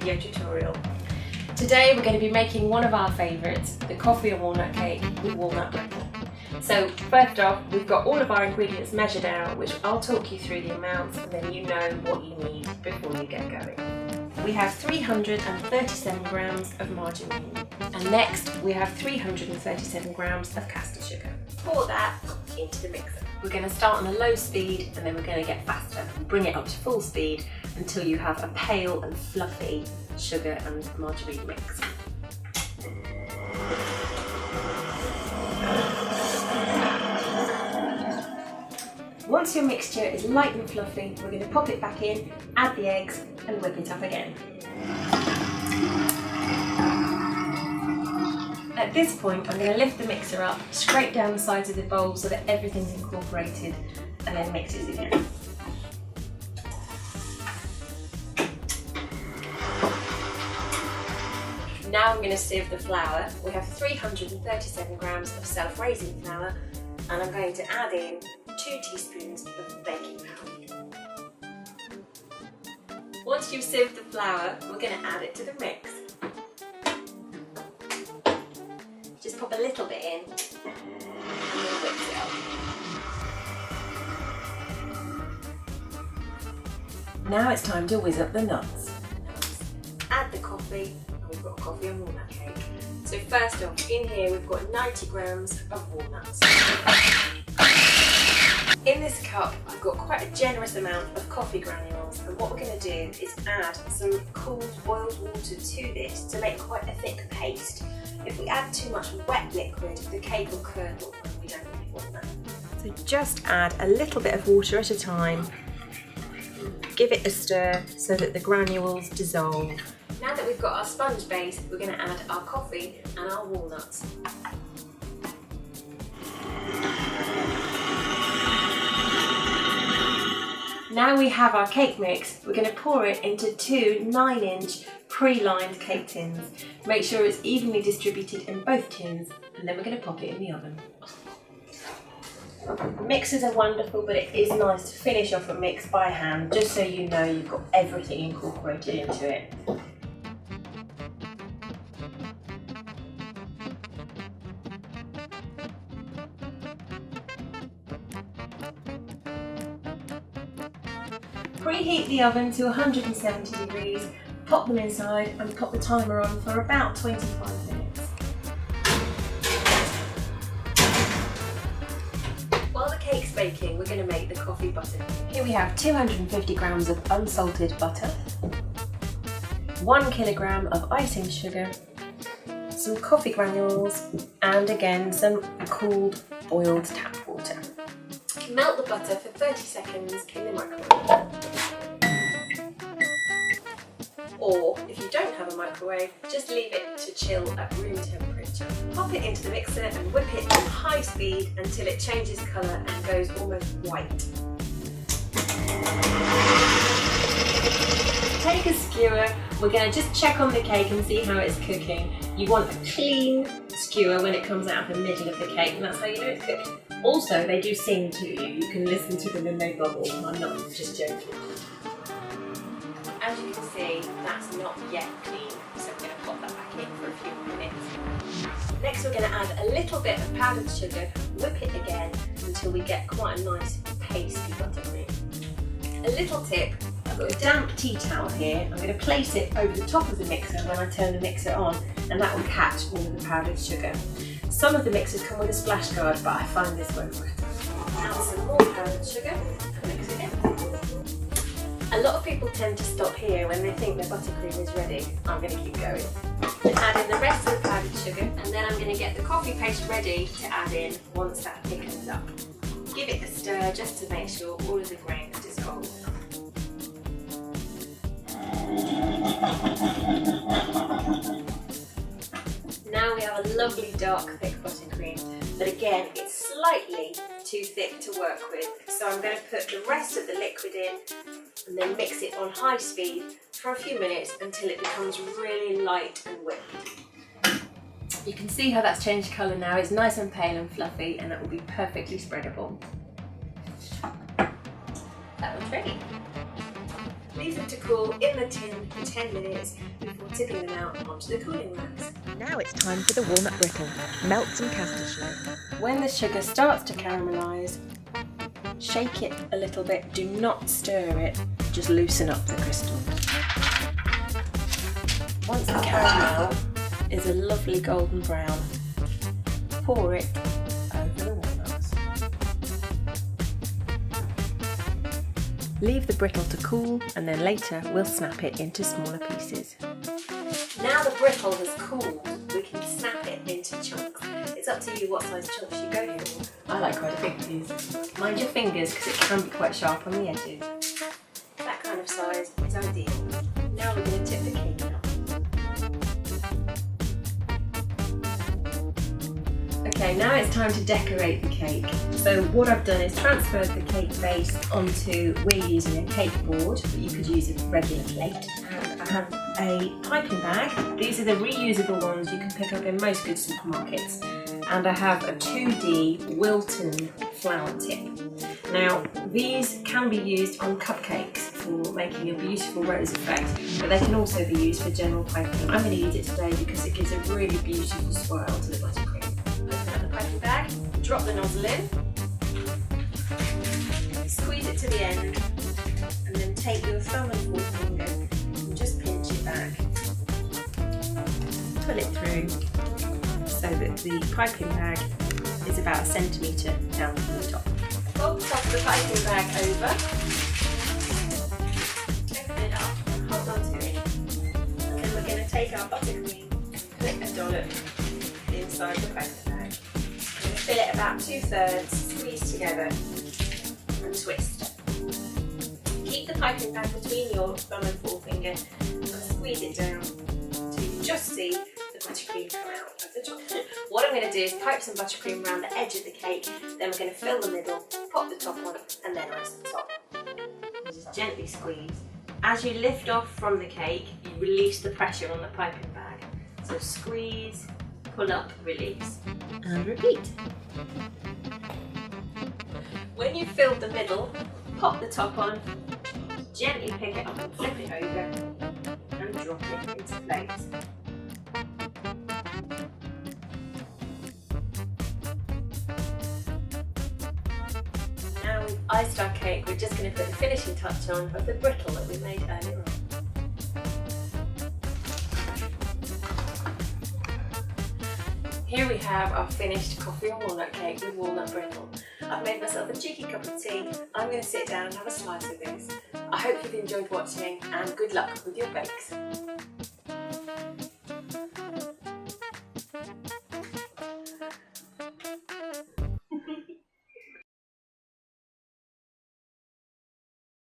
video tutorial. Today we're going to be making one of our favourites, the coffee and walnut cake with walnut butter. So first off, we've got all of our ingredients measured out, which I'll talk you through the amounts and then you know what you need before you get going. We have 337 grams of margarine, and next we have 337 grams of caster sugar. Pour that into the mixer. We're going to start on a low speed and then we're going to get faster and bring it up to full speed until you have a pale and fluffy sugar and margarine mix. Once your mixture is light and fluffy, we're going to pop it back in, add the eggs and whip it up again. At this point I'm going to lift the mixer up, scrape down the sides of the bowl so that everything's incorporated and then mix it again. Now I'm going to sieve the flour. We have 337 grams of self-raising flour and I'm going to add in 2 teaspoons of baking powder. Once you've sieved the flour, we're going to add it to the mix. Just pop a little bit in and then whip it up. Now it's time to whiz up the nuts. Add the coffee, and we've got coffee and walnut cake. So first off, in here we've got 90 grams of walnuts. In this cup, I've got quite a generous amount of coffee granules, and what we're going to do is add some cooled boiled water to this to make quite a thick paste. If we add too much wet liquid, the cake will curdle and we don't really want that. So just add a little bit of water at a time, give it a stir so that the granules dissolve. Now that we've got our sponge base, we're going to add our coffee and our walnuts. Now we have our cake mix, we're going to pour it into 2 9-inch pre-lined cake tins. Make sure it's evenly distributed in both tins and then we're going to pop it in the oven. Mixers are wonderful, but it is nice to finish off a mix by hand just so you know you've got everything incorporated into it. Preheat the oven to 170 degrees, pop them inside and pop the timer on for about 25 minutes. While the cake's baking, we're going to make the coffee butter. Here we have 250 grams of unsalted butter, 1 kilogram of icing sugar, some coffee granules and again some cooled boiled tap water. Melt the butter for 30 seconds in the microwave. Or, if you don't have a microwave, just leave it to chill at room temperature. Pop it into the mixer and whip it on high speed until it changes colour and goes almost white. Take a skewer, we're going to just check on the cake and see how it's cooking. You want a clean skewer when it comes out of the middle of the cake, and that's how you know it's cooked. Also, they do sing to you. You can listen to them and they bubble. I'm not just joking. As you can see, that's not yet clean, so I'm going to pop that back in for a few minutes. Next, we're going to add a little bit of powdered sugar, whip it again until we get quite a nice pasty buttercream. A little tip, I've got a damp tea towel here. I'm going to place it over the top of the mixer when I turn the mixer on, and that will catch all of the powdered sugar. Some of the mixers come with a splash guard, but I find this works better. Add some more powdered sugar and mix it in. A lot of people tend to stop here when they think the buttercream is ready. I'm going to keep going. Add in the rest of the powdered sugar and then I'm going to get the coffee paste ready to add in once that thickens up. Give it a stir just to make sure all of the grains dissolve. Now we have a lovely dark thick buttercream, but again it's slightly too thick to work with, so I'm going to put the rest of the liquid in and then mix it on high speed for a few minutes until it becomes really light and whipped. You can see how that's changed colour now. It's nice and pale and fluffy and that will be perfectly spreadable. That one's ready. Leave them to cool in the tin for 10 minutes before tipping them out onto the cooling racks. Now it's time for the walnut brittle. Melt some caster sugar. When the sugar starts to caramelise, shake it a little bit. Do not stir it, just loosen up the crystals. Once the caramel is a lovely golden brown, pour it over the walnuts. Leave the brittle to cool and then later we'll snap it into smaller pieces. Now the brittle has cooled, we can snap it into chunks. It's up to you what size chunks you go for. I like quite a big piece. Mind your fingers because it can be quite sharp on the edges. That kind of size is ideal. Now we're going to tip the cake out. Okay, now it's time to decorate the cake. So what I've done is transferred the cake base onto, we're using a cake board, but you could use a regular plate. And I have a piping bag. These are the reusable ones you can pick up in most good supermarkets. And I have a 2D Wilton flower tip. Now, these can be used on cupcakes for making a beautiful rose effect, but they can also be used for general piping. I'm going to use it today because it gives a really beautiful swirl to the buttercream. Open up the piping bag, drop the nozzle in, squeeze it to the end, and then take your thumb and forefinger and just pinch it back. Pull it through so that the piping bag is about 1 centimetre down from the top. Fold the top of the piping bag over, open it up and hold on to it. And then we're going to take our buttercream and clip a dollop inside the piping bag. We're going to fill it about 2/3, squeeze together and twist. Keep the piping bag between your thumb and forefinger and squeeze it down until you just see the buttercream come out of the top. What I'm going to do is pipe some buttercream around the edge of the cake, then we're going to fill the middle, pop the top on, and then ice the top. Just gently squeeze. As you lift off from the cake, you release the pressure on the piping bag. So squeeze, pull up, release, and repeat. When you've filled the middle, pop the top on, gently pick it up and flip it over, and drop it into place. Now we've iced our cake, we're just going to put the finishing touch on of the brittle that we made earlier on. Here we have our finished coffee and walnut cake with walnut brittle. I've made myself a cheeky cup of tea. I'm going to sit down and have a slice of this. I hope you've enjoyed watching and good luck with your bakes.